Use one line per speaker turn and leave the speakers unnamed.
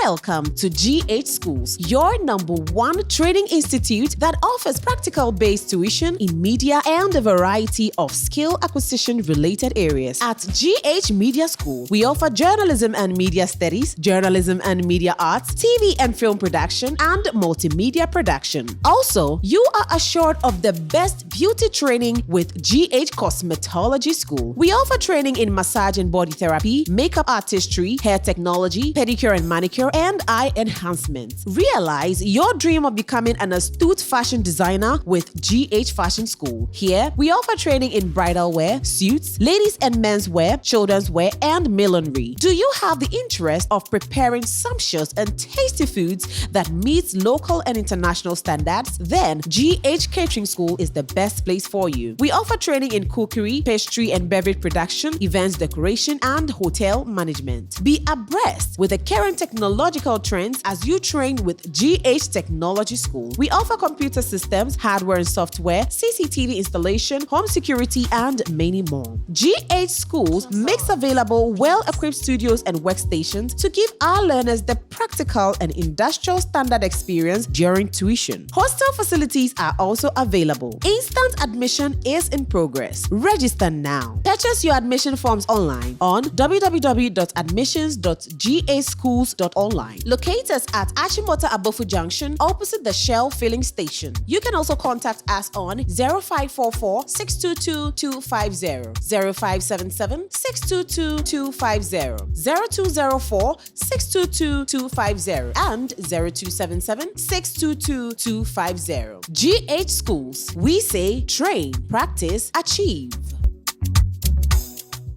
Welcome to GH Schools, your #1 training institute that offers practical-based tuition in media and a variety of skill acquisition-related areas. At GH Media School, we offer journalism and media studies, journalism and media arts, TV and film production, and multimedia production. Also, you are assured of the best beauty training with GH Cosmetology School. We offer training in massage and body therapy, makeup artistry, hair technology, pedicure and manicure, and eye enhancement. Realize your dream of becoming an astute fashion designer with GH Fashion School. Here, we offer training in bridal wear, suits, ladies and men's wear, children's wear, and millinery. Do you have the interest of preparing sumptuous and tasty foods that meets local and international standards? Then GH Catering School is the best place for you. We offer training in cookery, pastry and beverage production, events decoration, and hotel management. Be abreast with the current technological trends as you train with GH Technology School. We offer computer systems, hardware and software, CCTV installation, home security, and many more. GH Schools makes available well-equipped studios and workstations to give our learners the practical and industrial standard experience during tuition. Hostel facilities are also available. Instant admission is in progress. Register now. Purchase your admission forms online on www.admissions.gaschools.online. Locate us at Achimota Abofu Junction, opposite the Shell filling station. You can also contact us on 0544 622 250, 0577 622 250, 0204 622 250, and 0277 622 250. GH Schools. We say train, practice, achieve.